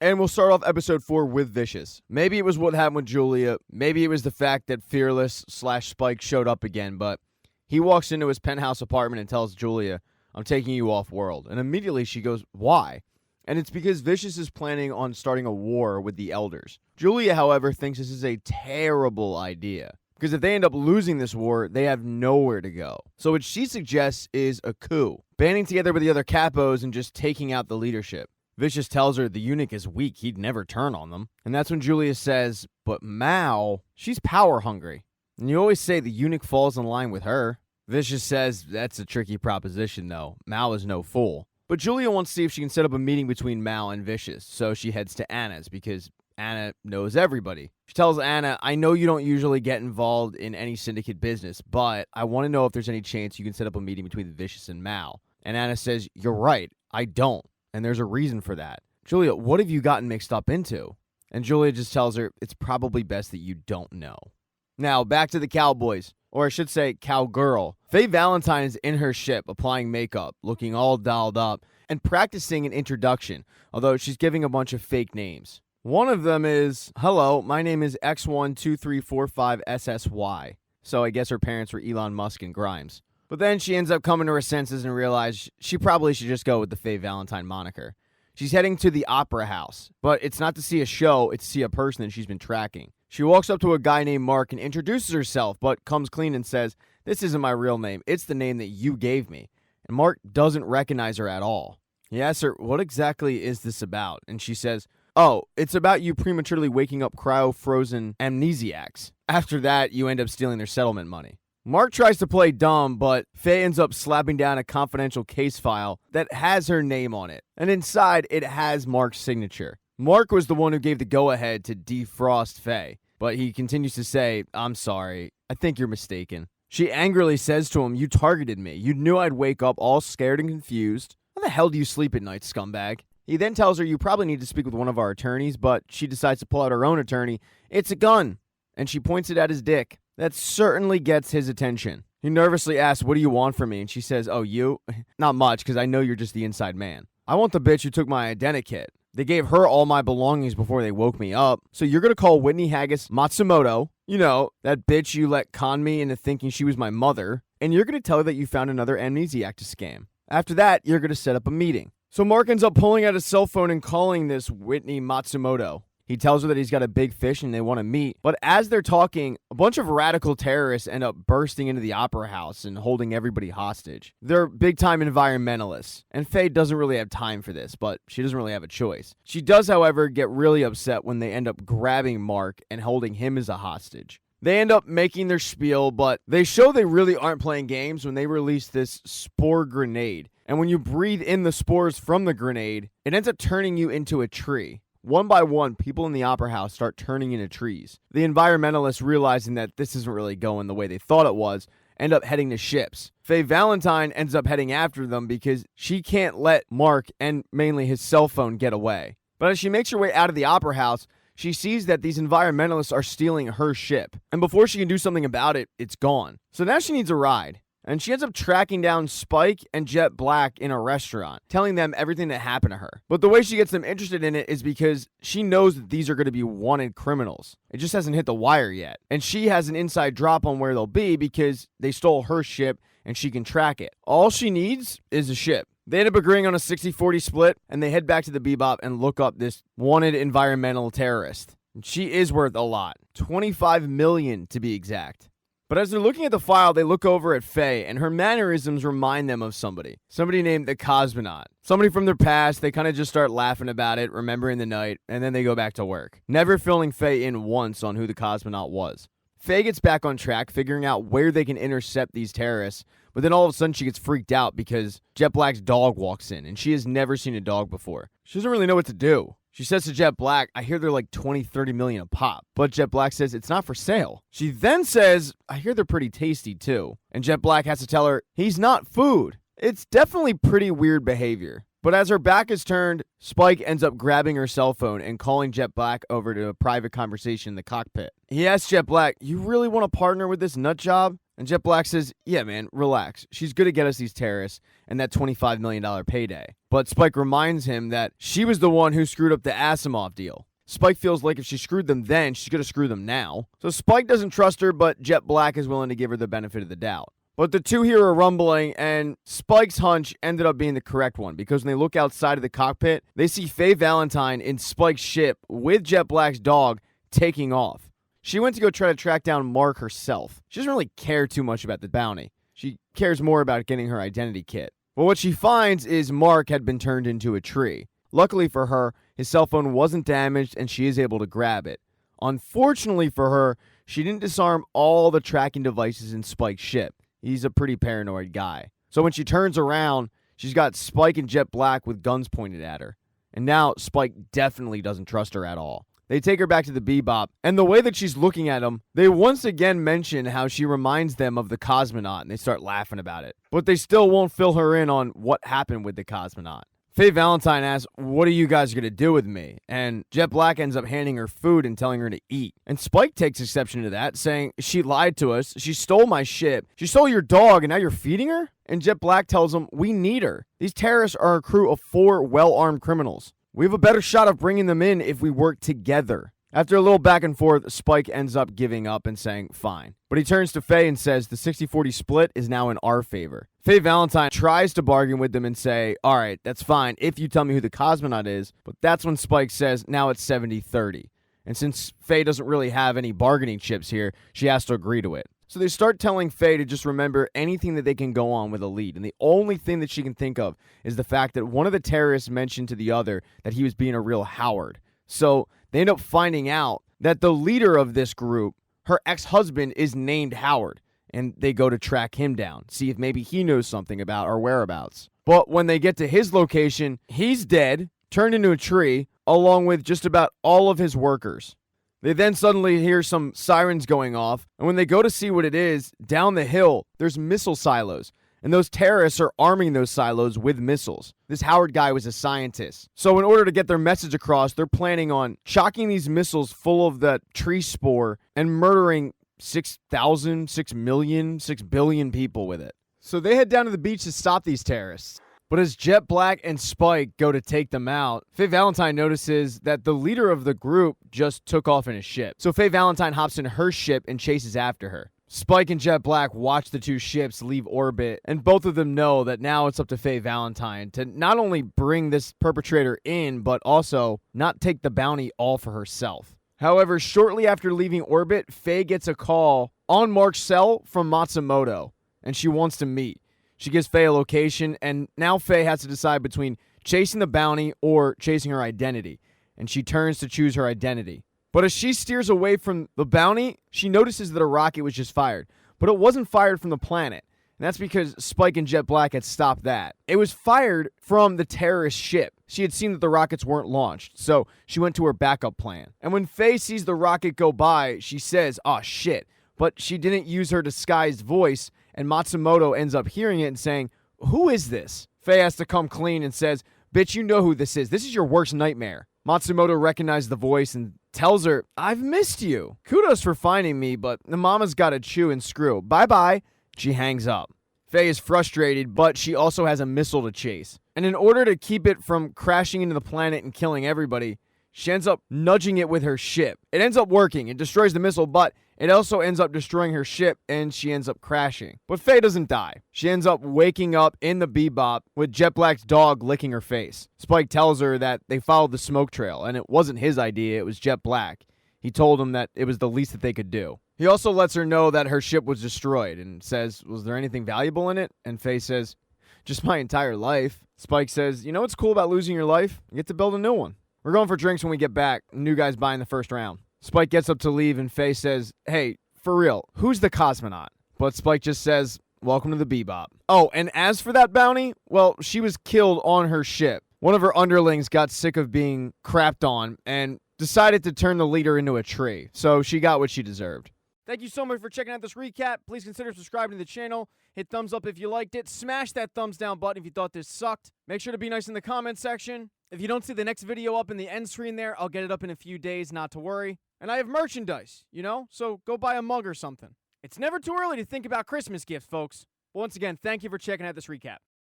And we'll start off episode 4 with Vicious. Maybe it was what happened with Julia. Maybe it was the fact that Fearless/Spike showed up again. But he walks into his penthouse apartment and tells Julia, I'm taking you off-world. And immediately she goes, why? And it's because Vicious is planning on starting a war with the Elders. Julia, however, thinks this is a terrible idea. Because if they end up losing this war, they have nowhere to go. So what she suggests is a coup. Banding together with the other capos and just taking out the leadership. Vicious tells her the eunuch is weak, he'd never turn on them. And that's when Julia says, but Mao, she's power hungry. And you always say the eunuch falls in line with her. Vicious says that's a tricky proposition though. Mao is no fool. But Julia wants to see if she can set up a meeting between Mao and Vicious. So she heads to Anna's because Anna knows everybody. She tells Anna, I know you don't usually get involved in any syndicate business, but I want to know if there's any chance you can set up a meeting between Vicious and Mao. And Anna says, you're right, I don't. And there's a reason for that. Julia, what have you gotten mixed up into? And Julia just tells her, it's probably best that you don't know. Now, back to the Cowboys. Or I should say, Cowgirl. Faye Valentine is in her ship, applying makeup, looking all dolled up, and practicing an introduction, although she's giving a bunch of fake names. One of them is, hello, my name is X12345SSY. So I guess her parents were Elon Musk and Grimes. But then she ends up coming to her senses and realizes she probably should just go with the Faye Valentine moniker. She's heading to the Opera House, but it's not to see a show, it's to see a person that she's been tracking. She walks up to a guy named Mark and introduces herself, but comes clean and says, this isn't my real name, it's the name that you gave me. And Mark doesn't recognize her at all. He asks her, what exactly is this about? And she says, oh, it's about you prematurely waking up cryo-frozen amnesiacs. After that, you end up stealing their settlement money. Mark tries to play dumb, but Faye ends up slapping down a confidential case file that has her name on it. And inside, it has Mark's signature. Mark was the one who gave the go-ahead to defrost Faye, but he continues to say, I'm sorry, I think you're mistaken. She angrily says to him, you targeted me. You knew I'd wake up all scared and confused. How the hell do you sleep at night, scumbag? He then tells her you probably need to speak with one of our attorneys, but she decides to pull out her own attorney. It's a gun, and she points it at his dick. That certainly gets his attention. He nervously asks, what do you want from me? And she says, oh, you? Not much, because I know you're just the inside man. I want the bitch who took my identikit. They gave her all my belongings before they woke me up. So you're going to call Whitney Haggis Matsumoto, you know, that bitch you let con me into thinking she was my mother, and you're going to tell her that you found another amnesiac to scam. After that, you're going to set up a meeting. So Mark ends up pulling out his cell phone and calling this Whitney Matsumoto. He tells her that he's got a big fish and they want to meet. But as they're talking, a bunch of radical terrorists end up bursting into the opera house and holding everybody hostage. They're big-time environmentalists. And Faye doesn't really have time for this, but she doesn't really have a choice. She does, however, get really upset when they end up grabbing Mark and holding him as a hostage. They end up making their spiel, but they show they really aren't playing games when they release this spore grenade. And when you breathe in the spores from the grenade, it ends up turning you into a tree. One by one, people in the opera house start turning into trees. The environmentalists, realizing that this isn't really going the way they thought it was, end up heading to ships. Faye Valentine ends up heading after them because she can't let Mark and mainly his cell phone get away. But as she makes her way out of the opera house, she sees that these environmentalists are stealing her ship. And before she can do something about it, it's gone. So now she needs a ride. And she ends up tracking down Spike and Jet Black in a restaurant, telling them everything that happened to her. But the way she gets them interested in it is because she knows that these are going to be wanted criminals. It just hasn't hit the wire yet. And she has an inside drop on where they'll be because they stole her ship and she can track it. All she needs is a ship. They end up agreeing on a 60-40 split, and they head back to the Bebop and look up this wanted environmental terrorist. And she is worth a lot. $25 million to be exact. But as they're looking at the file, they look over at Faye, and her mannerisms remind them of somebody. Somebody named the Cosmonaut. Somebody from their past. They kind of just start laughing about it, remembering the night, and then they go back to work. Never filling Faye in once on who the Cosmonaut was. Faye gets back on track, figuring out where they can intercept these terrorists, but then all of a sudden she gets freaked out because Jet Black's dog walks in, and she has never seen a dog before. She doesn't really know what to do. She says to Jet Black, I hear they're like 20, 30 million a pop. But Jet Black says it's not for sale. She then says, I hear they're pretty tasty too. And Jet Black has to tell her, he's not food. It's definitely pretty weird behavior. But as her back is turned, Spike ends up grabbing her cell phone and calling Jet Black over to a private conversation in the cockpit. He asks Jet Black, you really want to partner with this nut job? And Jet Black says, yeah, man, relax. She's going to get us these terrorists and that $25 million payday. But Spike reminds him that she was the one who screwed up the Asimov deal. Spike feels like if she screwed them then, she's going to screw them now. So Spike doesn't trust her, but Jet Black is willing to give her the benefit of the doubt. But the two here are rumbling, and Spike's hunch ended up being the correct one, because when they look outside of the cockpit, they see Faye Valentine in Spike's ship with Jet Black's dog taking off. She went to go try to track down Mark herself. She doesn't really care too much about the bounty. She cares more about getting her identity kit. But what she finds is Mark had been turned into a tree. Luckily for her, his cell phone wasn't damaged and she is able to grab it. Unfortunately for her, she didn't disarm all the tracking devices in Spike's ship. He's a pretty paranoid guy. So when she turns around, she's got Spike and Jet Black with guns pointed at her. And now Spike definitely doesn't trust her at all. They take her back to the Bebop, and the way that she's looking at him, they once again mention how she reminds them of the cosmonaut, and they start laughing about it. But they still won't fill her in on what happened with the cosmonaut. Faye Valentine asks, what are you guys going to do with me? And Jet Black ends up handing her food and telling her to eat. And Spike takes exception to that, saying, she lied to us, she stole my ship, she stole your dog, and now you're feeding her? And Jet Black tells him, we need her. These terrorists are a crew of 4 well-armed criminals. We have a better shot of bringing them in if we work together. After a little back and forth, Spike ends up giving up and saying, fine. But he turns to Faye and says the 60-40 split is now in our favor. Faye Valentine tries to bargain with them and say, all right, that's fine if you tell me who the cosmonaut is. But that's when Spike says, now it's 70-30. And since Faye doesn't really have any bargaining chips here, she has to agree to it. So they start telling Faye to just remember anything that they can go on with a lead. And the only thing that she can think of is the fact that one of the terrorists mentioned to the other that he was being a real Howard. So they end up finding out that the leader of this group, her ex-husband, is named Howard. And they go to track him down, see if maybe he knows something about our whereabouts. But when they get to his location, he's dead, turned into a tree, along with just about all of his workers. They then suddenly hear some sirens going off, and when they go to see what it is, down the hill, there's missile silos. And those terrorists are arming those silos with missiles. This Howard guy was a scientist. So in order to get their message across, they're planning on chocking these missiles full of that tree spore and murdering 6,000, 6 million, 6 billion people with it. So they head down to the beach to stop these terrorists. But as Jet Black and Spike go to take them out, Faye Valentine notices that the leader of the group just took off in a ship. So Faye Valentine hops in her ship and chases after her. Spike and Jet Black watch the two ships leave orbit, and both of them know that now it's up to Faye Valentine to not only bring this perpetrator in, but also not take the bounty all for herself. However, shortly after leaving orbit, Faye gets a call on Mark's cell from Matsumoto, and she wants to meet. She gives Faye a location, and now Faye has to decide between chasing the bounty or chasing her identity, and she turns to choose her identity. But as she steers away from the bounty, she notices that a rocket was just fired, but it wasn't fired from the planet, and that's because Spike and Jet Black had stopped that. It was fired from the terrorist ship. She had seen that the rockets weren't launched, so she went to her backup plan. And when Faye sees the rocket go by, she says, "Aw, shit," but she didn't use her disguised voice, and Matsumoto ends up hearing it and saying, "Who is this?" Faye has to come clean and says, "Bitch, you know who this is. This is your worst nightmare." Matsumoto recognizes the voice and tells her, "I've missed you. Kudos for finding me, but the mama's got to chew and screw. Bye-bye." She hangs up. Faye is frustrated, but she also has a missile to chase. And in order to keep it from crashing into the planet and killing everybody, she ends up nudging it with her ship. It ends up working. It destroys the missile, but it also ends up destroying her ship, and she ends up crashing. But Faye doesn't die. She ends up waking up in the Bebop with Jet Black's dog licking her face. Spike tells her that they followed the smoke trail, and it wasn't his idea, it was Jet Black. He told him that it was the least that they could do. He also lets her know that her ship was destroyed and says, "Was there anything valuable in it?" And Faye says, "Just my entire life." Spike says, "You know what's cool about losing your life? You get to build a new one." We're going for drinks when we get back. New guy's buying the first round. Spike gets up to leave, and Faye says, "Hey, for real, who's the cosmonaut?" But Spike just says, "Welcome to the Bebop." Oh, and as for that bounty, well, she was killed on her ship. One of her underlings got sick of being crapped on and decided to turn the leader into a tree. So she got what she deserved. Thank you so much for checking out this recap. Please consider subscribing to the channel. Hit thumbs up if you liked it. Smash that thumbs down button if you thought this sucked. Make sure to be nice in the comments section. If you don't see the next video up in the end screen there, I'll get it up in a few days, not to worry. And I have merchandise, so go buy a mug or something. It's never too early to think about Christmas gifts, folks. Once again, thank you for checking out this recap.